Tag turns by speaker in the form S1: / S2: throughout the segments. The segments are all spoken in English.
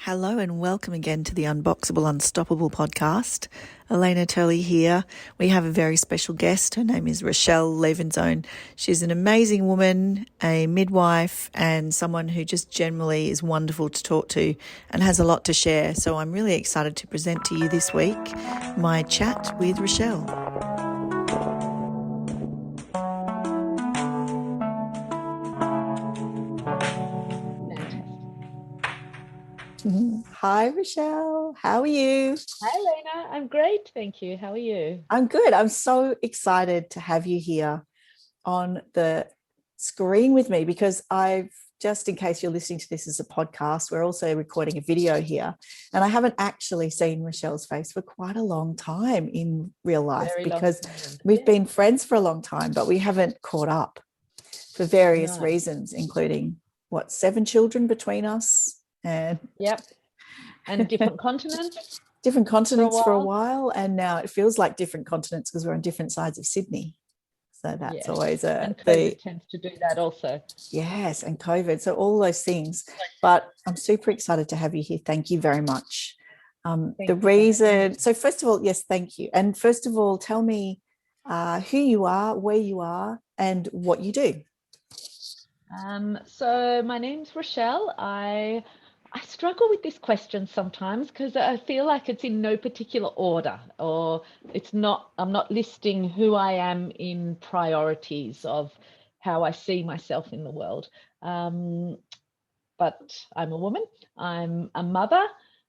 S1: Hello and welcome again to the Unboxable Unstoppable podcast. Elena Turley here. We have a very special guest. Her name is Rochelle Leivenzon. She's an amazing woman, a midwife, and someone who just generally is wonderful to talk to and has a lot to share. So I'm really excited to present to you this week my chat with Rochelle. Hi, Rochelle. How are you?
S2: Hi, Lena. I'm great. Thank you. How are you?
S1: I'm good. I'm so excited to have you here on the screen with me because just in case you're listening to this as a podcast, we're also recording a video here. And I haven't actually seen Rochelle's face for quite a long time in real life because we've been friends for a long time, but we haven't caught up for various reasons, including 7 children between us. And
S2: and different continents.
S1: Different continents for a while, and now it feels like different continents because we're on different sides of Sydney. So that's always
S2: and COVID tends to do that also.
S1: Yes, and COVID. So all those things. But I'm super excited to have you here. Thank you very much. The reason. So first of all, yes, thank you. And first of all, tell me who you are, where you are, and what you do.
S2: So my name's Rochelle. I struggle with this question sometimes because I feel like it's in no particular order, or I'm not listing who I am in priorities of how I see myself in the world. But I'm a woman, I'm a mother,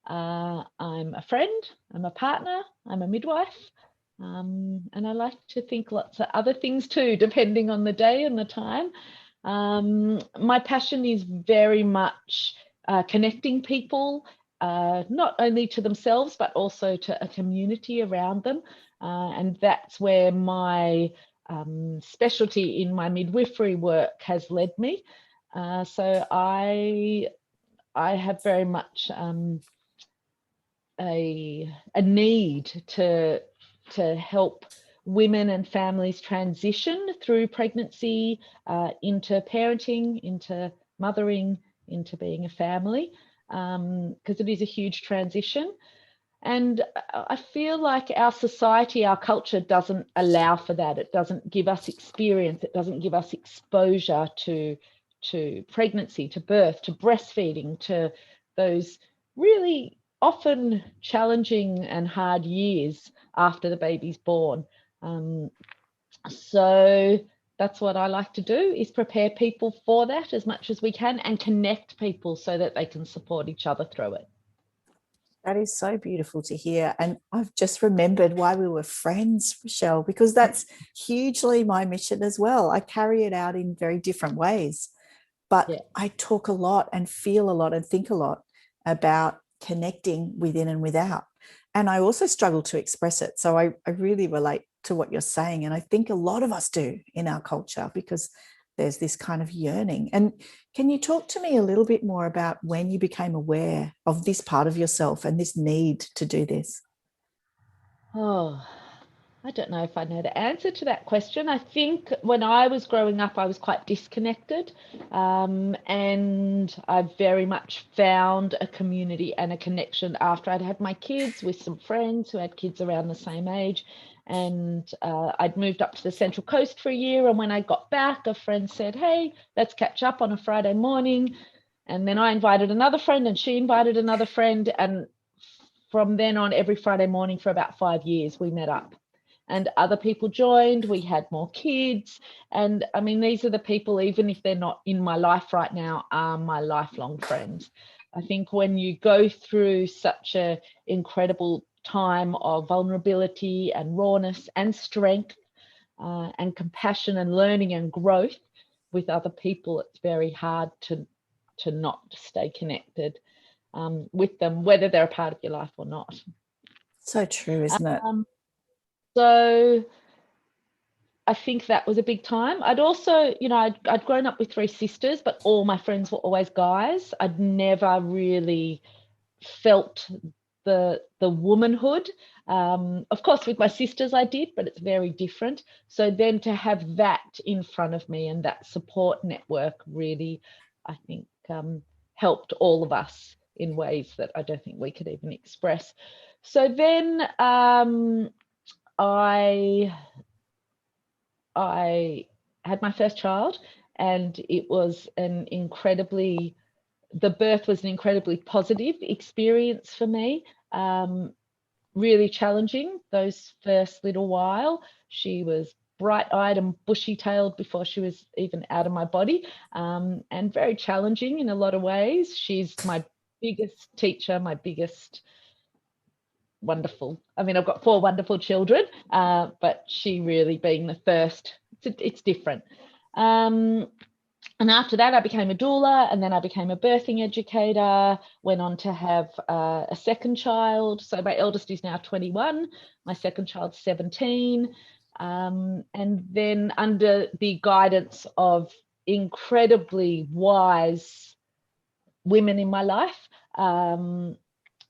S2: I'm a friend, I'm a partner, I'm a midwife, and I like to think lots of other things too, depending on the day and the time. My passion is very much connecting people, not only to themselves, but also to a community around them. And that's where my specialty in my midwifery work has led me. So I have very much a need to help women and families transition through pregnancy, into parenting, into mothering, into being a family, because it is a huge transition. And I feel like our society, our culture doesn't allow for that. It doesn't give us experience. It doesn't give us exposure to pregnancy, to birth, to breastfeeding, to those really often challenging and hard years after the baby's born. So that's what I like to do, is prepare people for that as much as we can and connect people so that they can support each other through it.
S1: That is so beautiful to hear. And I've just remembered why we were friends, Rochelle, because that's hugely my mission as well. I carry it out in very different ways, but I talk a lot and feel a lot and think a lot about connecting within and without. And I also struggle to express it. So I really relate to what you're saying. And I think a lot of us do in our culture because there's this kind of yearning. And can you talk to me a little bit more about when you became aware of this part of yourself and this need to do this?
S2: Oh, I don't know if I know the answer to that question. I think when I was growing up, I was quite disconnected, and I very much found a community and a connection after I'd had my kids with some friends who had kids around the same age. And I'd moved up to the Central Coast for a year. And when I got back, a friend said, "Hey, let's catch up on a Friday morning." And then I invited another friend and she invited another friend. And from then on, every Friday morning for about 5 years, we met up. And other people joined, we had more kids. And I mean, these are the people, even if they're not in my life right now, are my lifelong friends. I think when you go through such an incredible time of vulnerability and rawness and strength, and compassion and learning and growth with other people, it's very hard to not stay connected with them, whether they're a part of your life or not.
S1: So true, isn't it?
S2: So I think that was a big time. I'd also, I'd grown up with 3 sisters, but all my friends were always guys. I'd never really felt the womanhood. Of course, with my sisters I did, but it's very different. So then to have that in front of me and that support network really, I think, helped all of us in ways that I don't think we could even express. So then I had my first child, and it was the birth was an incredibly positive experience for me. Really challenging those first little while. She was bright-eyed and bushy-tailed before she was even out of my body, and very challenging in a lot of ways. She's my biggest teacher, my biggest wonderful. I mean, I've got 4 wonderful children, but she really being the first, it's different. And after that, I became a doula, and then I became a birthing educator, went on to have a second child. So my eldest is now 21, my second child's 17. And then under the guidance of incredibly wise women in my life,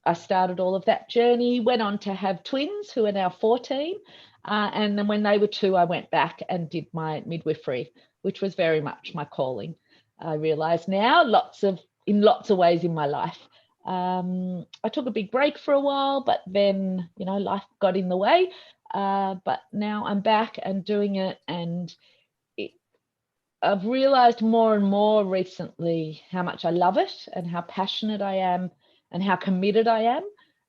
S2: I started all of that journey, went on to have twins who are now 14. And then when they were 2, I went back and did my midwifery, which was very much my calling. I realise now, in lots of ways in my life. I took a big break for a while, but then, life got in the way. But now I'm back and doing it, and I've realised more and more recently how much I love it and how passionate I am and how committed I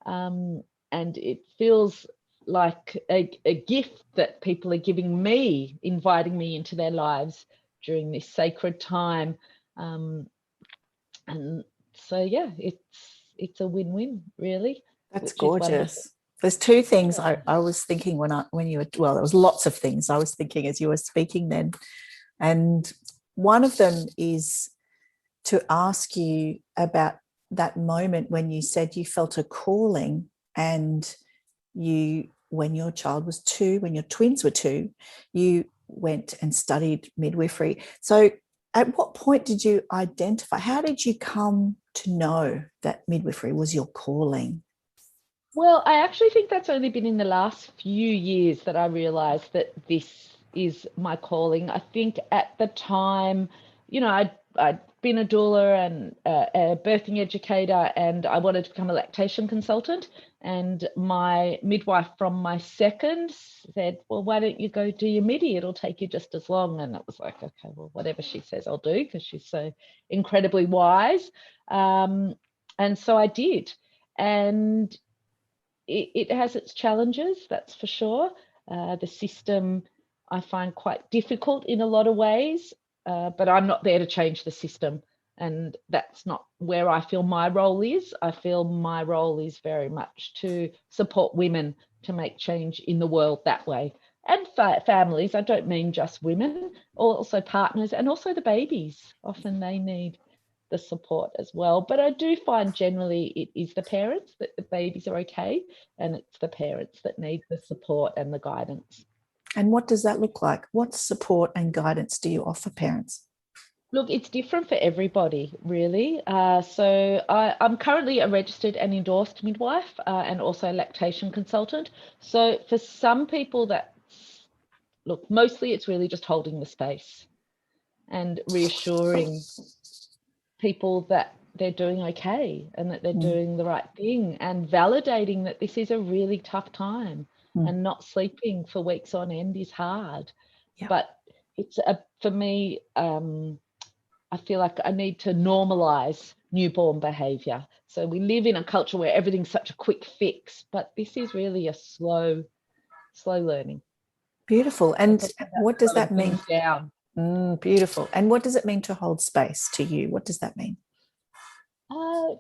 S2: am. And it feels like a gift that people are giving me, inviting me into their lives during this sacred time. And so, yeah, it's a win-win, really.
S1: That's gorgeous. There's 2 things I was thinking when you were, well, there was lots of things I was thinking as you were speaking then. And one of them is to ask you about that moment when you said you felt a calling, and when your child was 2, when your twins were 2, you went and studied midwifery. So at what point did you identify, how did you come to know that midwifery was your calling?
S2: Well, I actually think that's only been in the last few years that I realised that this is my calling. I think at the time, I'd been a doula and a birthing educator, and I wanted to become a lactation consultant. And my midwife from my second said, well, why don't you go do your MIDI? It'll take you just as long. And it was like, okay, well, whatever she says, I'll do, because she's so incredibly wise. And so I did. And it has its challenges, that's for sure. The system I find quite difficult in a lot of ways, but I'm not there to change the system. And that's not where I feel my role is. I feel my role is very much to support women to make change in the world that way. And families, I don't mean just women, also partners, and also the babies. Often they need the support as well. But I do find generally it is the parents, that the babies are okay, and it's the parents that need the support and the guidance.
S1: And what does that look like? What support and guidance do you offer parents?
S2: Look, it's different for everybody, really. So I'm currently a registered and endorsed midwife, and also a lactation consultant. So for some people, mostly it's really just holding the space and reassuring people that they're doing okay and that they're doing the right thing, and validating that this is a really tough time, and not sleeping for weeks on end is hard.
S1: Yep.
S2: But for me, I feel like I need to normalize newborn behavior. So we live in a culture where everything's such a quick fix, but this is really a slow learning.
S1: Beautiful. And what does that mean?
S2: Down.
S1: Beautiful. And what does it mean to hold space to you? What does that mean?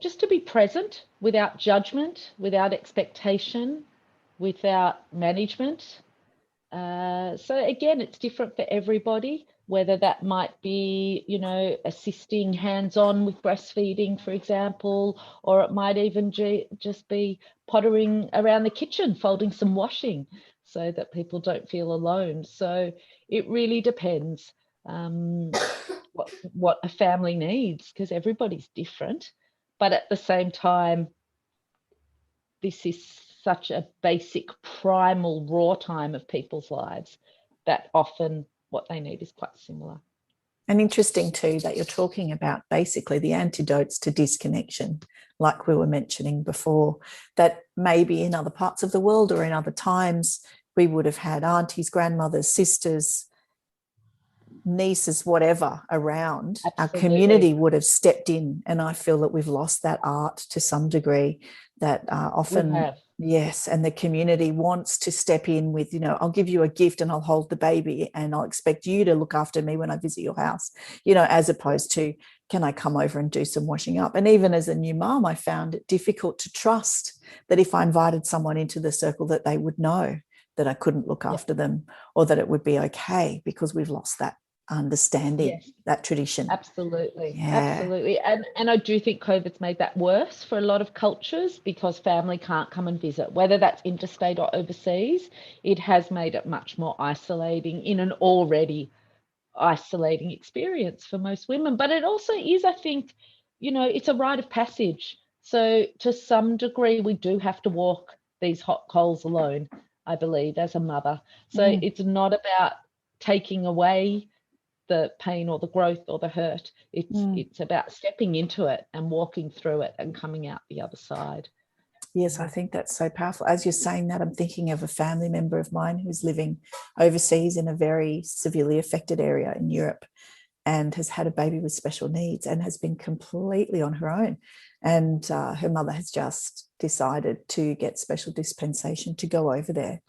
S2: Just to be present without judgment, without expectation, without management. So again, it's different for everybody, whether that might be, assisting hands-on with breastfeeding, for example, or it might even just be pottering around the kitchen, folding some washing, so that people don't feel alone. So it really depends what a family needs, because everybody's different. But at the same time, this is such a basic, primal, raw time of people's lives that often what they need is quite similar.
S1: And interesting too that you're talking about basically the antidotes to disconnection, like we were mentioning before, that maybe in other parts of the world or in other times we would have had aunties, grandmothers, sisters, nieces, whatever around. Our community
S2: Absolutely.
S1: would have stepped in, and I feel that we've lost that art to some degree, that
S2: We
S1: often,
S2: have.
S1: yes, and the community wants to step in with, I'll give you a gift and I'll hold the baby and I'll expect you to look after me when I visit your house, as
S2: Yeah.
S1: opposed to, can I come over and do some washing up? And even as a new mom, I found it difficult to trust that if I invited someone into the circle that they would know that I couldn't look
S2: Yeah.
S1: after them, or that it would be okay, because we've lost that understanding,
S2: Yes.
S1: that tradition.
S2: Absolutely,
S1: Yeah.
S2: absolutely. And I do think COVID's made that worse for a lot of cultures because family can't come and visit, whether that's interstate or overseas. It has made it much more isolating in an already isolating experience for most women. But it also is, I think, it's a rite of passage. So to some degree, we do have to walk these hot coals alone, I believe, as a mother. So
S1: Mm.
S2: it's not about taking away the pain or the growth or the hurt. It's
S1: Mm.
S2: it's about stepping into it and walking through it and coming out the other side.
S1: Yes, I think that's so powerful. As you're saying that, I'm thinking of a family member of mine who's living overseas in a very severely affected area in Europe, and has had a baby with special needs and has been completely on her own. And her mother has just decided to get special dispensation to go over there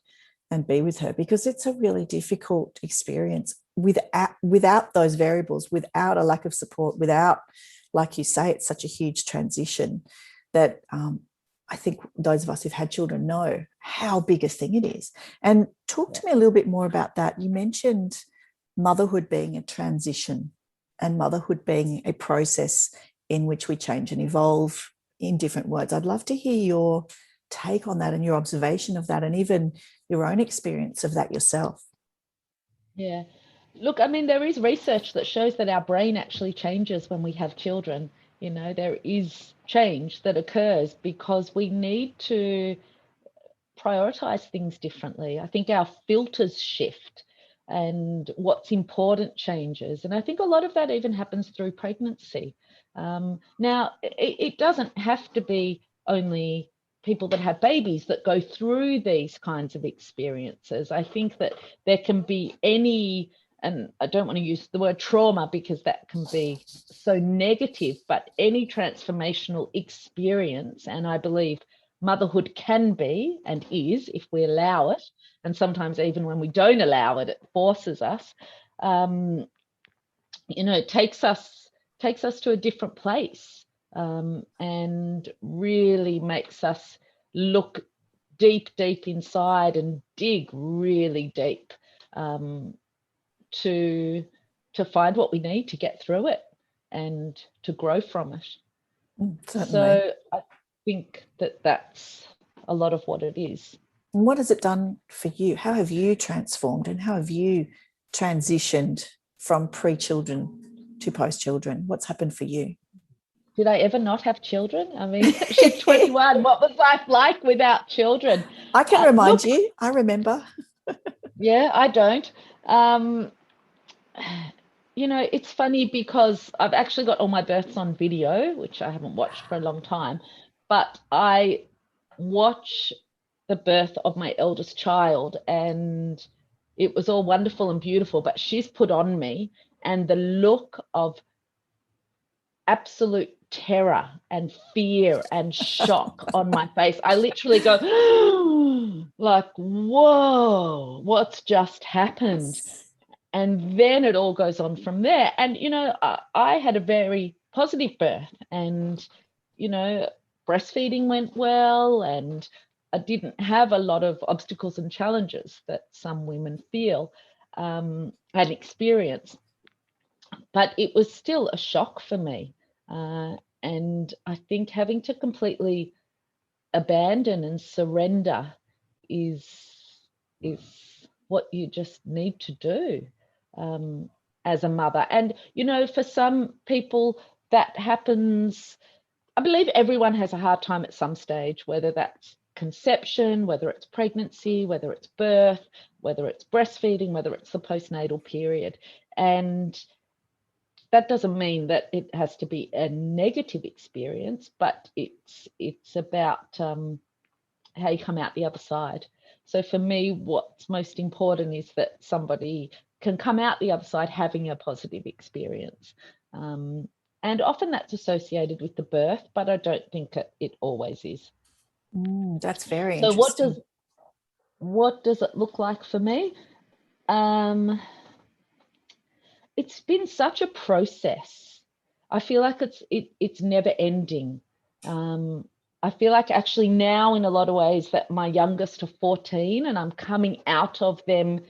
S1: and be with her, because it's a really difficult experience without those variables, without a lack of support, without, like you say, it's such a huge transition that I think those of us who've had children know how big a thing it is. And talk
S2: Yeah.
S1: to me a little bit more about that. You mentioned motherhood being a transition and motherhood being a process in which we change and evolve in different words. I'd love to hear your take on that and your observation of that, and even your own experience of that yourself.
S2: Yeah. Look, I mean, there is research that shows that our brain actually changes when we have children. There is change that occurs because we need to prioritize things differently. I think our filters shift and what's important changes. And I think a lot of that even happens through pregnancy. Now, it doesn't have to be only people that have babies that go through these kinds of experiences. I think that there can be any, and I don't want to use the word trauma because that can be so negative, but any transformational experience. And I believe motherhood can be and is, if we allow it, and sometimes even when we don't allow it, it forces us. It takes us to a different place, and really makes us look deep inside and dig really deep, to find what we need to get through it and to grow from it.
S1: Certainly.
S2: So I think that that's a lot of what it is.
S1: And what has it done for you? How have you transformed, and how have you transitioned from pre-children to post-children? What's happened for you?
S2: Did I ever not have children? I mean, she's 21. What was life like without children?
S1: I can remind
S2: Look,
S1: you. I remember.
S2: yeah, I don't. Um, it's funny because I've actually got all my births on video, which I haven't watched for a long time, but I watch the birth of my eldest child, and it was all wonderful and beautiful, but she's put on me, and the look of absolute terror and fear and shock on my face. I literally go, like, whoa, what's just happened? And then it all goes on from there. And, I had a very positive birth, and, breastfeeding went well, and I didn't have a lot of obstacles and challenges that some women feel and experience. But it was still a shock for me. And I think having to completely abandon and surrender is is what you just need to do, as a mother. And for some people that happens. I believe everyone has a hard time at some stage, whether that's conception, whether it's pregnancy, whether it's birth, whether it's breastfeeding, whether it's the postnatal period. And that doesn't mean that it has to be a negative experience, but it's about how you come out the other side. So for me, what's most important is that somebody can come out the other side having a positive experience. And often that's associated with the birth, but I don't think it always is.
S1: That's very
S2: So
S1: interesting.
S2: what does it look like for me? It's been such a process. I feel like it's never ending. I feel like actually now in a lot of ways that my youngest are 14 and I'm coming out of them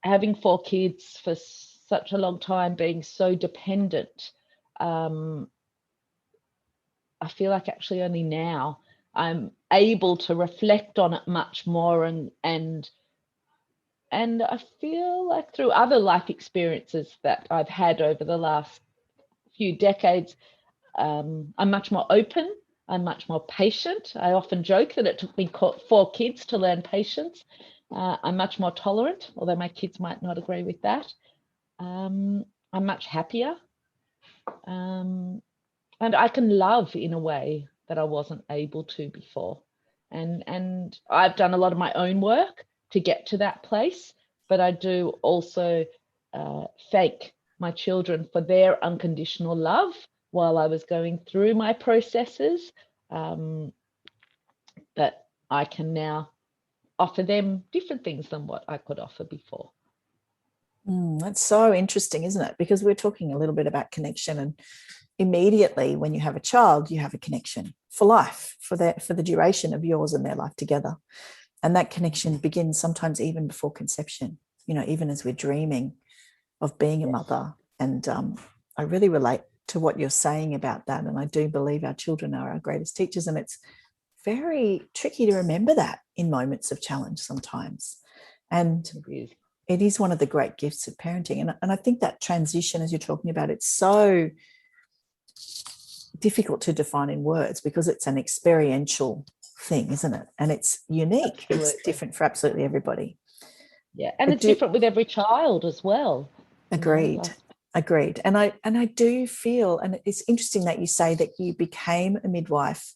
S2: having 4 kids for such a long time, being so dependent. I feel like actually only now I'm able to reflect on it much more, and I feel like through other life experiences that I've had over the last few decades, I'm much more open. I'm much more patient. I often joke that it took me 4 kids to learn patience. I'm much more tolerant, although my kids might not agree with that. I'm much happier. And I can love in a way that I wasn't able to before. And I've done a lot of my own work to get to that place, but I do also thank my children for their unconditional love while I was going through my processes, that I can now offer them different things than what I could offer before.
S1: That's so interesting, isn't it? Because we're talking a little bit about connection, and immediately when you have a child, you have a connection for life, for the duration of yours and their life together. And that connection begins sometimes even before conception, even as we're dreaming of being a mother. And I really relate to what you're saying about that. And I do believe our children are our greatest teachers. And it's very tricky to remember that in moments of challenge sometimes. And it is one of the great gifts of parenting. And I think that transition, as you're talking about, it's so difficult to define in words because it's an experiential thing, isn't it? And it's unique. Absolutely. It's different for absolutely everybody.
S2: Yeah, and it's different with every child as well.
S1: Agreed. Agreed. And I do feel, and it's interesting that you say that you became a midwife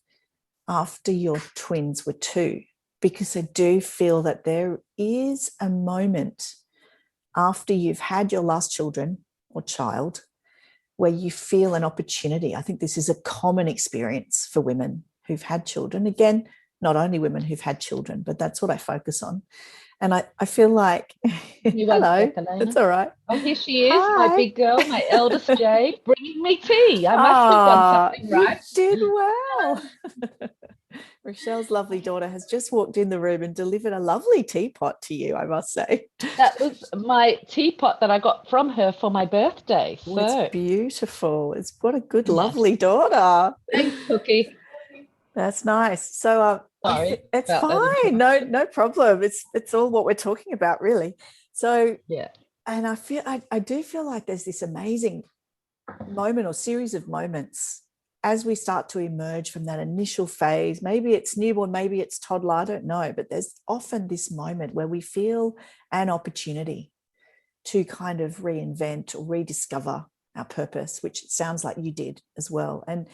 S1: after your twins were 2, because I do feel that there is a moment after you've had your last children or child where you feel an opportunity. I think this is a common experience for women who've had children. Again, not only women who've had children, but that's what I focus on. And I feel like, hello, it's all right.
S2: Oh, here she is. Hi. My big girl, my eldest Jade, bringing me tea. I must have done something right.
S1: You did well. Rochelle's lovely daughter has just walked in the room and delivered a lovely teapot to you, I must say.
S2: That was my teapot that I got from her for my birthday.
S1: So. It's beautiful. It's what a good, lovely daughter.
S2: Thanks, Cookie.
S1: That's nice. So
S2: sorry,
S1: it's fine. No problem. It's all what we're talking about, really. So
S2: yeah.
S1: And I do feel like there's this amazing moment or series of moments as we start to emerge from that initial phase. Maybe it's newborn, maybe it's toddler, I don't know, but there's often this moment where we feel an opportunity to kind of reinvent or rediscover our purpose, which it sounds like you did as well. And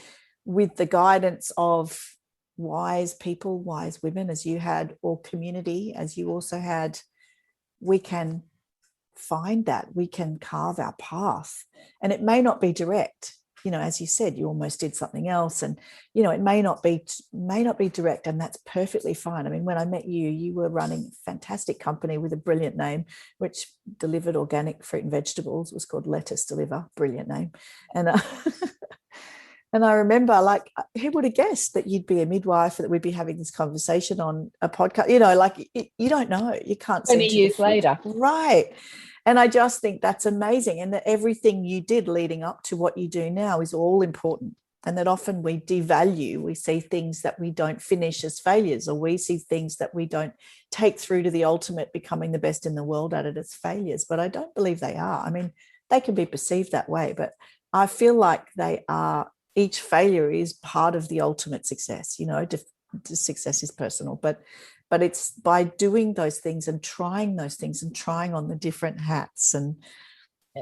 S1: with the guidance of wise people, wise women, as you had, or community, as you also had, we can find that, we can carve our path. And it may not be direct, as you said, you almost did something else, and it may not be direct, and that's perfectly fine. I mean, when I met you, you were running a fantastic company with a brilliant name, which delivered organic fruit and vegetables. It was called Lettuce Deliver, brilliant name. And and I remember, like, who would have guessed that you'd be a midwife, that we'd be having this conversation on a podcast? You don't know. You can't see
S2: 20 years later.
S1: Right. And I just think that's amazing. And that everything you did leading up to what you do now is all important. And that often we devalue, we see things that we don't finish as failures, or we see things that we don't take through to the ultimate, becoming the best in the world at it, as failures. But I don't believe they are. I mean, they can be perceived that way, but I feel like they are. Each failure is part of the ultimate success. Success is personal, but it's by doing those things and trying those things and trying on the different hats and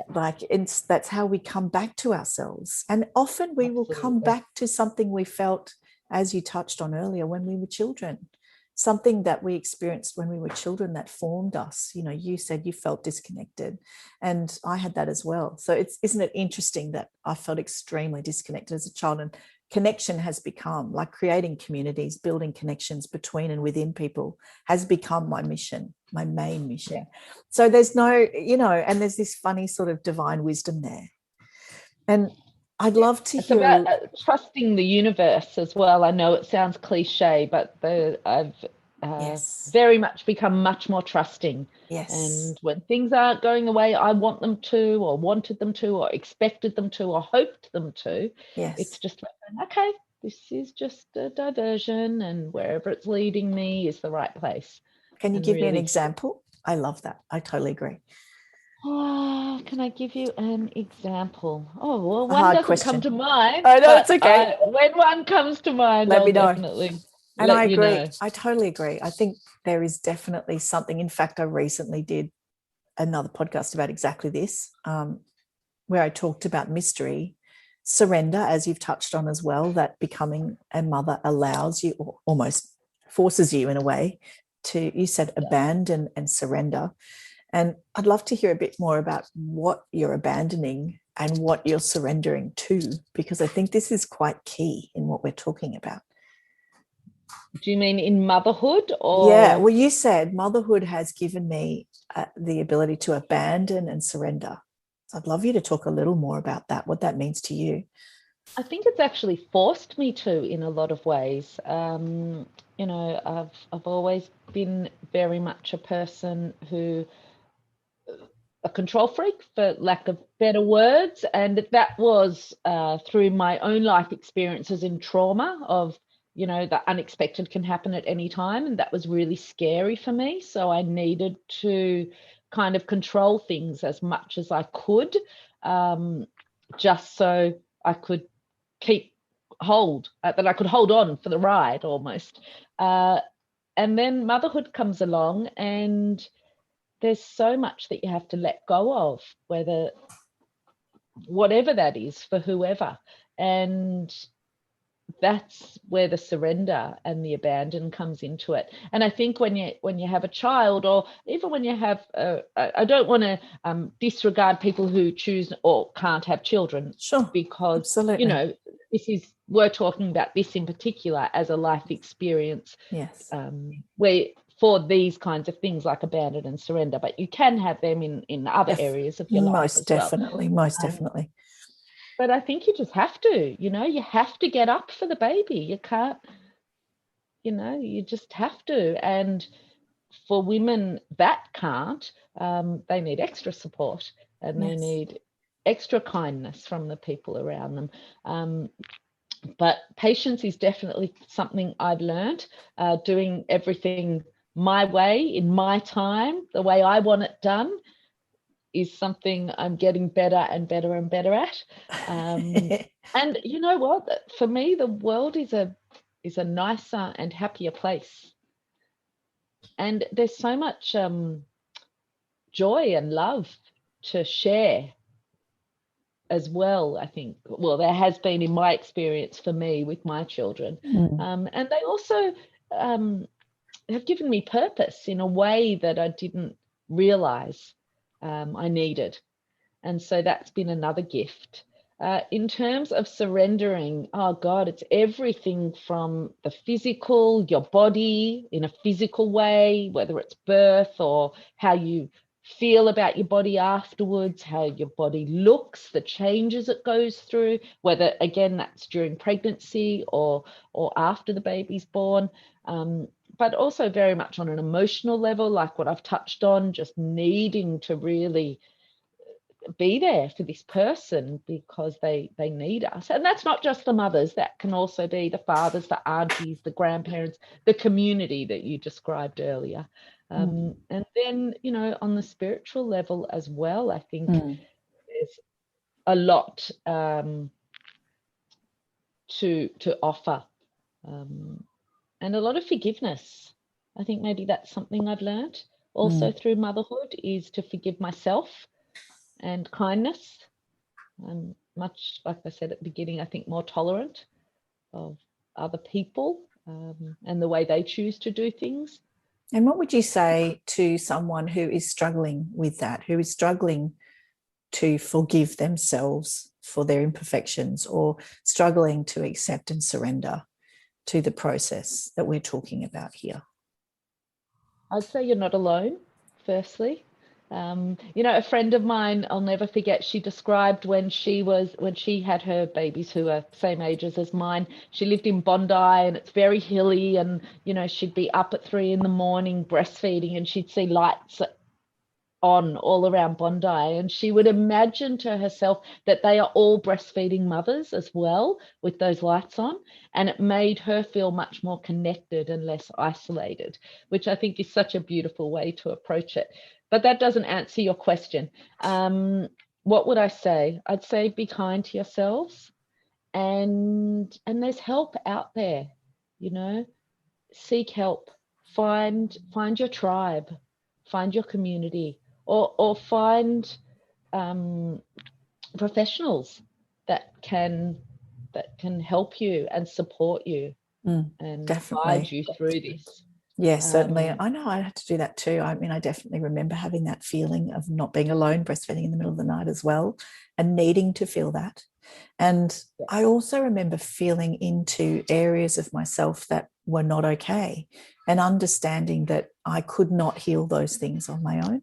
S1: like that's how we come back to ourselves, and often we will come
S2: Absolutely.
S1: back to something we felt, as you touched on earlier, when we were children, something that we experienced when we were children that formed us. You know, you said you felt disconnected, and I had that as well. So isn't it interesting that I felt extremely disconnected as a child, and connection has become, like, creating communities, building connections between and within people has become my mission, my main mission. So there's no, you know, and there's this funny sort of divine wisdom there. And I'd love to
S2: It's about
S1: hear.
S2: trusting the universe as well. I know it sounds cliche, but I've
S1: Yes.
S2: very much become much more trusting.
S1: Yes.
S2: And when things aren't going the way I want them to, or wanted them to, or expected them to, or hoped them to, it's
S1: Yes.
S2: just like, okay, this is just a diversion, and wherever it's leading me is the right place.
S1: Can you
S2: And
S1: give me an
S2: really,
S1: example? I love that. I totally agree.
S2: oh, can I give you an example? Oh, well,
S1: A
S2: one
S1: hard
S2: doesn't come
S1: question.
S2: to mind,
S1: I know, it's
S2: but
S1: okay.
S2: when one comes to mind,
S1: Let
S2: I'll
S1: me know.
S2: definitely
S1: And I
S2: let you
S1: agree.
S2: know.
S1: I totally agree. I think there is definitely something. In fact, I recently did another podcast about exactly this, where I talked about mystery, surrender, as you've touched on as well, that becoming a mother allows you, or almost forces you in a way, to, you said, abandon and surrender. And I'd love to hear a bit more about what you're abandoning and what you're surrendering to, because I think this is quite key in what we're talking about.
S2: Do you mean in motherhood
S1: Yeah,
S2: or?
S1: well, you said motherhood has given me the ability to abandon and surrender. So I'd love you to talk a little more about that, what that means to you.
S2: I think it's actually forced me to in a lot of ways. You know, I've always been very much a person who, a control freak, for lack of better words, and that was through my own life experiences in trauma of, you know, the unexpected can happen at any time, and that was really scary for me. So I needed to kind of control things as much as I could, just so I could keep that I could hold on for the ride almost. Uh, and then motherhood comes along, and there's so much that you have to let go of, whatever that is for whoever. And that's where the surrender and the abandon comes into it. And I think when you have a child, or even when you have I don't want to disregard people who choose or can't have children,
S1: Sure,
S2: because, you
S1: absolutely.
S2: know, we're talking about this in particular as a life experience,
S1: Yes.
S2: where for these kinds of things like abandon and surrender, but you can have them in other areas of your life
S1: Most
S2: as well.
S1: definitely, most
S2: Um,
S1: definitely.
S2: but I think you just have to, you know, you have to get up for the baby. You can't, you know, you just have to. And for women that can't, they need extra support, and they
S1: Yes.
S2: need extra kindness from the people around them. But patience is definitely something I've learned, doing everything my way, in my time, the way I want it done, is something I'm getting better and better and better at. And you know what? For me, the world is a nicer and happier place. And there's so much joy and love to share as well, I think. Well, there has been in my experience for me with my children.
S1: Mm.
S2: And they also have given me purpose in a way that I didn't realize I needed. And so that's been another gift. In terms of surrendering, oh God, it's everything from the physical, your body in a physical way, whether it's birth or how you feel about your body afterwards, how your body looks, the changes it goes through, whether again that's during pregnancy or after the baby's born. But also very much on an emotional level, like what I've touched on, just needing to really be there for this person because they need us. And that's not just the mothers, that can also be the fathers, the aunties, the grandparents, the community that you described earlier.
S1: Mm.
S2: And then, you know, on the spiritual level as well, I think
S1: Mm.
S2: there's a lot to offer, and a lot of forgiveness. I think maybe that's something I've learned also
S1: Mm.
S2: through motherhood, is to forgive myself and kindness. I'm much, like I said at the beginning, I think more tolerant of other people and the way they choose to do things.
S1: And what would you say to someone who is struggling with that, who is struggling to forgive themselves for their imperfections, or struggling to accept and surrender to the process that we're talking about here?
S2: I'd say you're not alone, firstly. A friend of mine, I'll never forget, she described when she had her babies who are same ages as mine. She lived in Bondi and it's very hilly, and she'd be up at 3 a.m. breastfeeding, and she'd see lights on all around Bondi, and she would imagine to herself that they are all breastfeeding mothers as well with those lights on, and it made her feel much more connected and less isolated, which I think is such a beautiful way to approach it. But that doesn't answer your question. What would I say? I'd say be kind to yourselves, and there's help out there. Seek help. Find your tribe, find your community, or find professionals that can help you and support you and guide
S1: Definitely.
S2: you through this.
S1: Yes, certainly. I know I had to do that too. I mean, I definitely remember having that feeling of not being alone, breastfeeding in the middle of the night as well, and needing to feel that. And I also remember feeling into areas of myself that were not okay, and understanding that I could not heal those things on my own.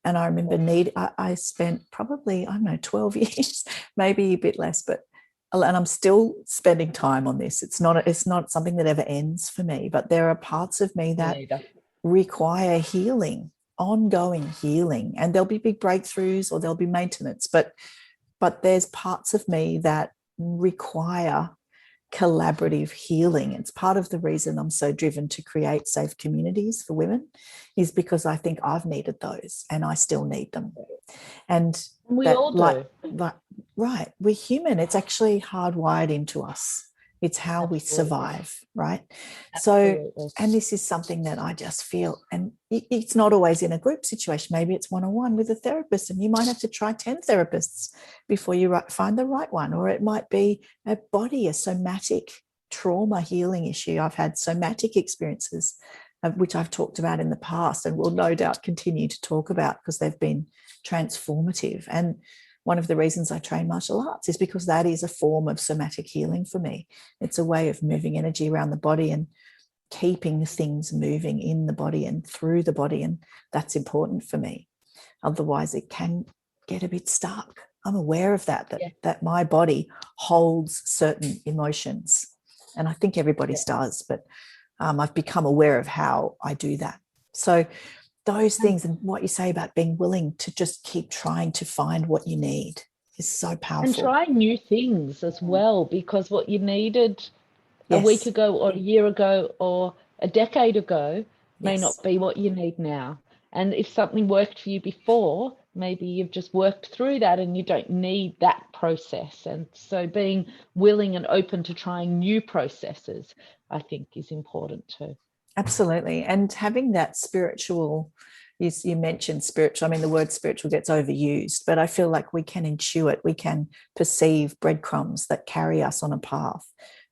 S1: And I remember I spent probably, I don't know, 12 years, maybe a bit less, and I'm still spending time on this. It's not something that ever ends for me, but there are parts of me that require healing, ongoing healing, and there'll be big breakthroughs or there'll be maintenance, but there's parts of me that require collaborative healing. It's part of the reason I'm so driven to create safe communities for women, is because I think I've needed those and I still need them. And
S2: we all do.
S1: Right, we're human. It's actually hardwired into us. It's how we survive, right?
S2: Absolutely.
S1: So, and this is something that I just feel, and it's not always in a group situation. Maybe it's one-on-one with a therapist, and you might have to try 10 therapists before you find the right one. Or it might be a somatic trauma healing issue. I've had somatic experiences, which I've talked about in the past and will no doubt continue to talk about because they've been transformative. And one of the reasons I train martial arts is because that is a form of somatic healing for me. It's a way of moving energy around the body and keeping things moving in the body and through the body. And that's important for me. Otherwise, it can get a bit stuck. I'm aware of that my body holds certain emotions. And I think everybody's does, but I've become aware of how I do that. So those things, and what you say about being willing to just keep trying to find what you need, is so powerful.
S2: And try new things as well, because what you needed a week ago or a year ago or a decade ago may not be what you need now. And if something worked for you before, maybe you've just worked through that and you don't need that process. And so being willing and open to trying new processes, I think, is important too.
S1: Absolutely. And having that spiritual, you mentioned spiritual, I mean, the word spiritual gets overused, but I feel like we can intuit, we can perceive breadcrumbs that carry us on a path.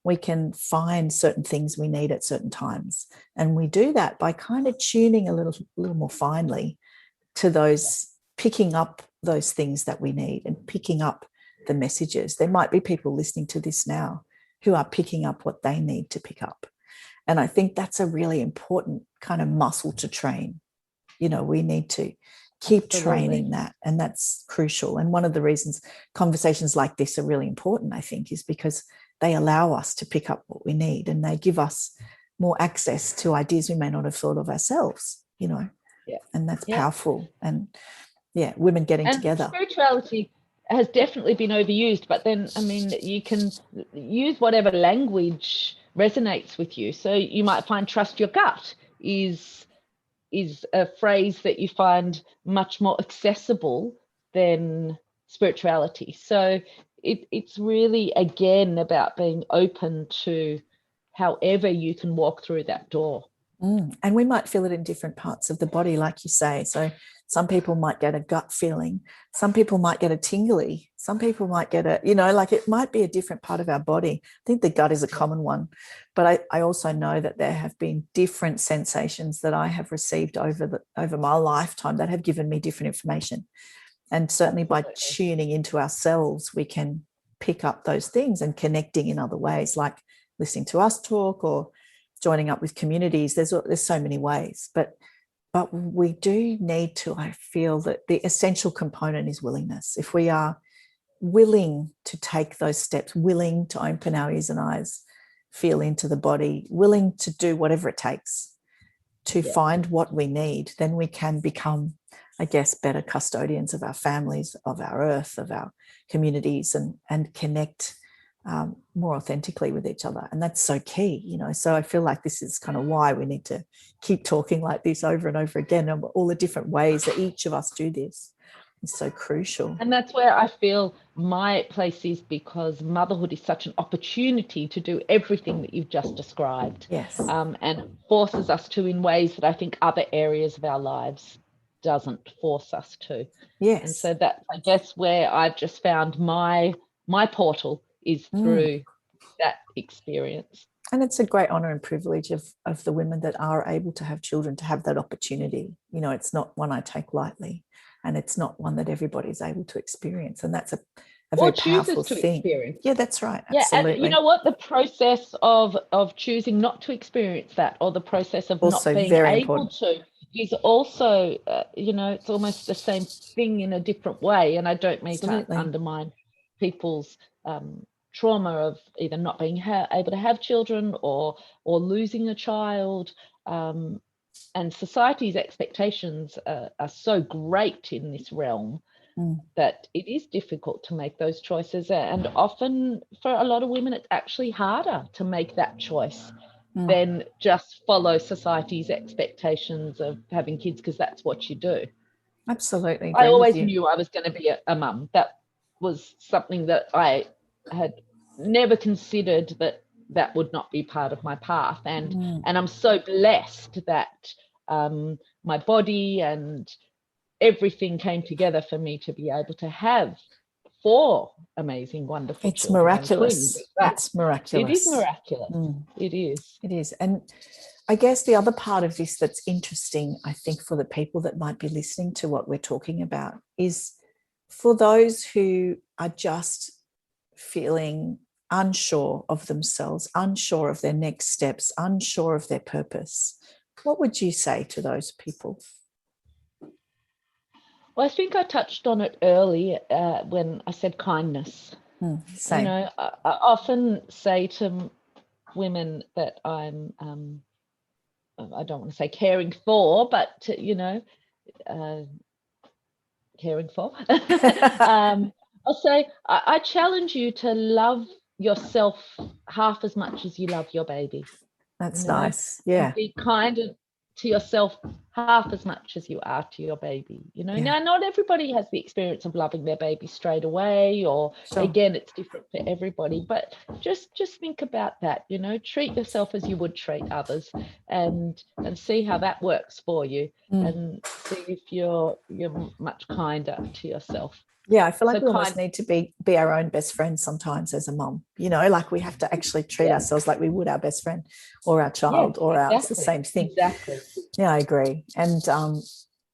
S1: We can find certain things we need at certain times. And we do that by kind of tuning a little more finely to those, picking up those things that we need and picking up the messages. There might be people listening to this now who are picking up what they need to pick up. And I think that's a really important kind of muscle to train. We need to keep training that, and that's crucial. And one of the reasons conversations like this are really important, I think, is because they allow us to pick up what we need, and they give us more access to ideas we may not have thought of ourselves, and that's powerful. And women getting together.
S2: Spirituality has definitely been overused, but then, I mean, you can use whatever language resonates with you. So you might find trust your gut is a phrase that you find much more accessible than spirituality. So it's really, again, about being open to however you can walk through that door.
S1: And we might feel it in different parts of the body, like you say. So some people might get a gut feeling. Some people might get a tingly. Some people might get a, like it might be a different part of our body. I think the gut is a common one. But I also know that there have been different sensations that I have received over my lifetime that have given me different information. And certainly by tuning into ourselves, we can pick up those things and connecting in other ways, like listening to us talk or joining up with communities. There's so many ways, but we do need to, I feel that the essential component is willingness. If we are willing to take those steps, willing to open our ears and eyes, feel into the body, willing to do whatever it takes to find what we need, then we can become, I guess, better custodians of our families, of our earth, of our communities, and connect more authentically with each other. And that's so key, So I feel like this is kind of why we need to keep talking like this over and over again, and all the different ways that each of us do this is so crucial.
S2: And that's where I feel my place is, because motherhood is such an opportunity to do everything that you've just described.
S1: Yes.
S2: And forces us to in ways that I think other areas of our lives doesn't force us to.
S1: Yes.
S2: And so that's, I guess, where I've just found my portal is through that experience.
S1: And it's a great honor and privilege of the women that are able to have children to have that opportunity. It's not one I take lightly, and it's not one that everybody's able to experience. And that's a very powerful thing.
S2: Experience.
S1: Yeah, that's right. Absolutely.
S2: And you know what? The process of choosing not to experience that, or the process of also not being able to, is also, it's almost the same thing in a different way. And I don't mean to undermine people's trauma of either not being able to have children or losing a child. And society's expectations are so great in this realm that it is difficult to make those choices. And often for a lot of women, it's actually harder to make that choice than just follow society's expectations of having kids, because that's what you do.
S1: Absolutely.
S2: I always knew I was going to be a mum. That was something that I had never considered that would not be part of my path. And I'm so blessed that my body and everything came together for me to be able to have 4 amazing, wonderful
S1: it's
S2: children.
S1: Miraculous. It's miraculous.
S2: It is miraculous. It is.
S1: And I guess the other part of this that's interesting, I think, for the people that might be listening to what we're talking about, is for those who are just feeling unsure of themselves, unsure of their next steps, unsure of their purpose. What would you say to those people?
S2: Well, I think I touched on it earlier when I said kindness.
S1: Same.
S2: I often say to women that I'm, I don't want to say caring for, but, caring for. I'll say I challenge you to love yourself half as much as you love your baby.
S1: That's nice. Yeah.
S2: Be kind to yourself half as much as you are to your baby. Now, not everybody has the experience of loving their baby straight away, or again, it's different for everybody, but just think about that. Treat yourself as you would treat others, and see how that works for you, and see if you're much kinder to yourself.
S1: Yeah, I feel like we almost need to be our own best friend sometimes as a mom. Like we have to actually treat ourselves like we would our best friend or our child, it's the same thing.
S2: Exactly.
S1: Yeah, I agree. And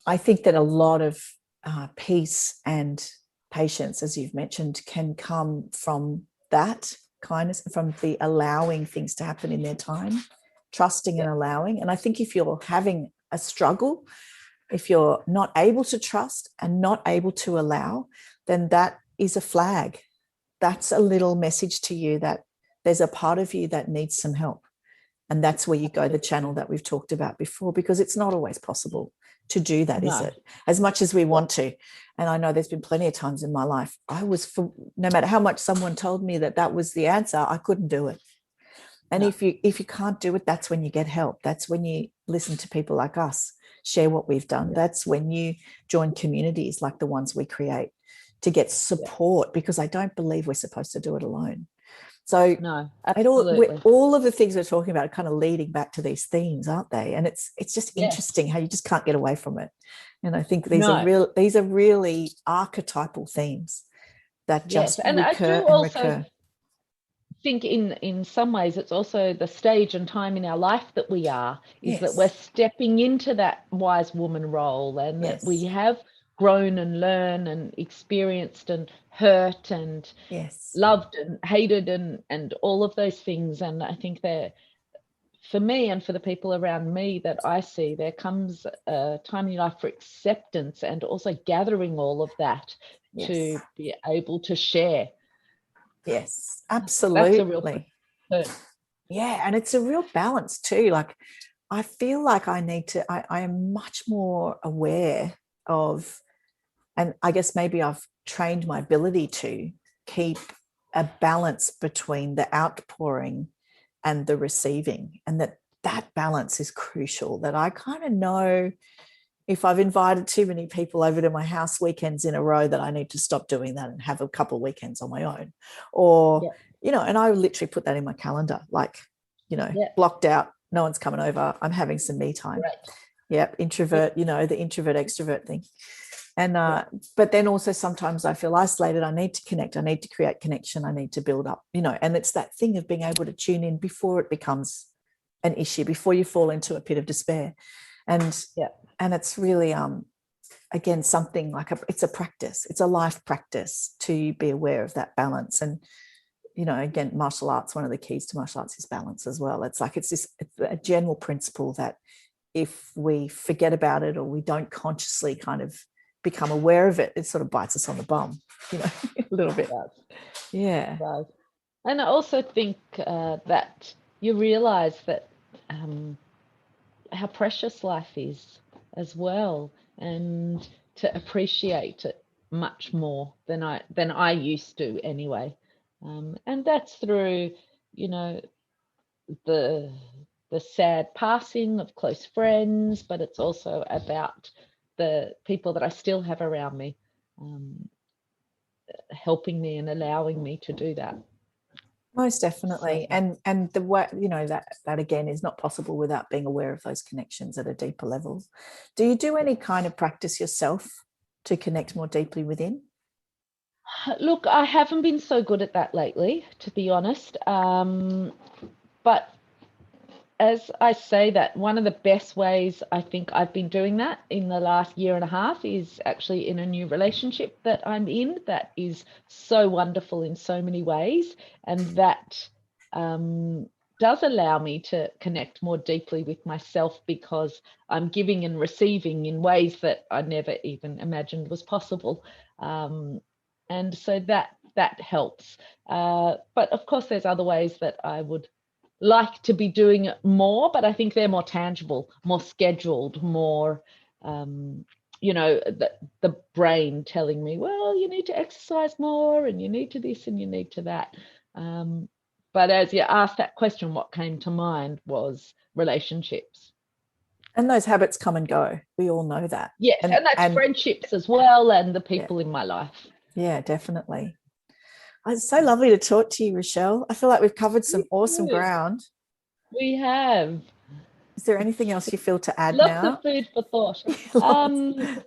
S1: I think that a lot of peace and patience, as you've mentioned, can come from that kindness, from the allowing things to happen in their time, trusting and allowing. And I think if you're having a struggle, if you're not able to trust and not able to allow, then that is a flag. That's a little message to you that there's a part of you that needs some help. And that's where you go the channel that we've talked about before, because it's not always possible to do that, is it? As much as we want to. And I know there's been plenty of times in my life no matter how much someone told me that was the answer, I couldn't do it. And if you can't do it, that's when you get help. That's when you listen to people like us share what we've done. That's when you join communities like the ones we create to get support, because I don't believe we're supposed to do it alone. So
S2: No,
S1: it
S2: absolutely.
S1: all of the things we're talking about are kind of leading back to these themes, aren't they? And it's just
S2: Yes.
S1: interesting how you just can't get away from it. And I think these
S2: No.
S1: are really archetypal themes that
S2: Yes.
S1: just
S2: And I
S1: recur
S2: do
S1: and
S2: also
S1: recur.
S2: think in some ways it's also the stage and time in our life that we are, is that we're
S1: Yes.
S2: stepping into that wise woman role, and that we
S1: Yes.
S2: have grown and learned and experienced and hurt and
S1: Yes.
S2: loved and hated and all of those things. And I think that for me and for the people around me that I see, there comes a time in your life for acceptance and also gathering all of that
S1: Yes.
S2: to be able to share.
S1: Yes.
S2: That's a real
S1: Absolutely.
S2: turn.
S1: Yeah. And it's a real balance too. Like I feel like I am much more aware of, and I guess maybe I've trained my ability to keep a balance between the outpouring and the receiving, and that balance is crucial. That I kind of know if I've invited too many people over to my house weekends in a row, that I need to stop doing that and have a couple of weekends on my own. Or,
S2: Yeah.
S1: and I literally put that in my calendar, like,
S2: Yeah.
S1: blocked out, no one's coming over, I'm having some me time.
S2: Right.
S1: Yep,
S2: Yeah.
S1: introvert, the introvert extrovert thing. And
S2: Yeah.
S1: but then also sometimes I feel isolated. I need to connect. I need to create connection. I need to build up, and it's that thing of being able to tune in before it becomes an issue, before you fall into a pit of despair. And
S2: Yeah.
S1: and it's really again something like it's a practice. It's a life practice to be aware of that balance. And again, martial arts, one of the keys to martial arts is balance as well. It's like it's a general principle that if we forget about it, or we don't consciously kind of become aware of it, it sort of bites us on the bum, a little bit. Yeah.
S2: It does. And I also think that you realize that how precious life is as well, and to appreciate it much more than I used to anyway. And that's through, you know, the the sad passing of close friends, but it's also about the people that I still have around me, um, helping me and allowing me to do that.
S1: Most
S2: So
S1: definitely. And the way, that again is not possible without being aware of those connections at a deeper level. Do you do any kind of practice yourself to connect more deeply within?
S2: look, I haven't been so good at that lately, to be honest. But as I say that, one of the best ways I think I've been doing that in the last year and a half is actually in a new relationship that I'm in, that is so wonderful in so many ways. And that does allow me to connect more deeply with myself, because I'm giving and receiving in ways that I never even imagined was possible. And so that helps. But of course, there's other ways that I would like to be doing more, but I think they're more tangible, more scheduled, more, the brain telling me, well, you need to exercise more and you need to this and you need to that. But as you asked that question, what came to mind was relationships.
S1: And those habits come and go. We all know that.
S2: Yes,
S1: And
S2: and that's
S1: and
S2: friendships as well, and the
S1: yeah,
S2: people in my life.
S1: yeah, definitely. It's so lovely to talk to you, Rochelle. I feel like we've covered some awesome ground.
S2: We have
S1: Is there anything else you feel to add
S2: lots of
S1: now?
S2: food for thought.
S1: Lots.
S2: Um,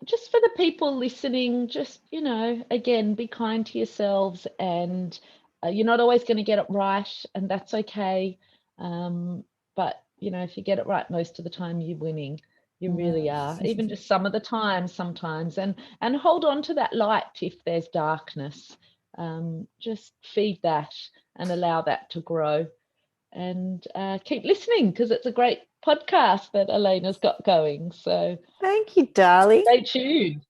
S2: just for the people listening, just, again, be kind to yourselves, and you're not always going to get it right, and that's okay. But, if you get it right most of the time, you're winning. You really are, even just some of the time sometimes. And hold on to that light if there's darkness. Just feed that and allow that to grow, and keep listening, because it's a great podcast that Elena's got going. So
S1: Thank you, darling.
S2: stay tuned.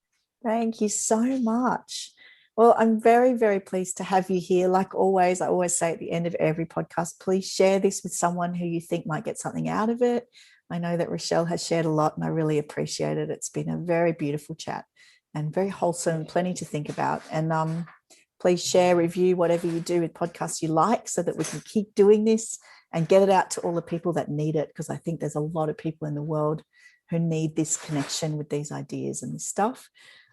S1: Thank you so much. Well, I'm very, very pleased to have you here. Like always, I always say at the end of every podcast, please share this with someone who you think might get something out of it. I know that Rochelle has shared a lot and I really appreciate it. It's been a very beautiful chat and very wholesome, plenty to think about. And please share, review, whatever you do with podcasts you like, so that we can keep doing this and get it out to all the people that need it, because I think there's a lot of people in the world who need this connection with these ideas and this stuff.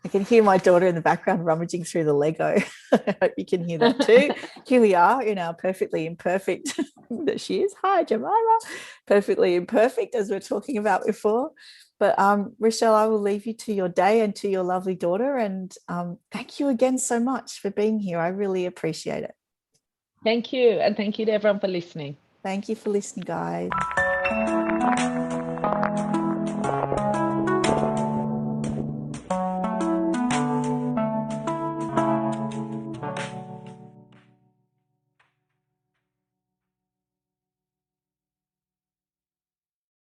S1: I can hear my daughter in the background rummaging through the Lego. I hope you can hear that too. Here we are in our perfectly imperfect, that she is. Hi, Jemima. Perfectly imperfect, as we're talking about before. But Rochelle, I will leave you to your day and to your lovely daughter. And thank you again so much for being here. I really appreciate it.
S2: Thank you. And thank you to everyone for listening.
S1: Thank you for listening, guys.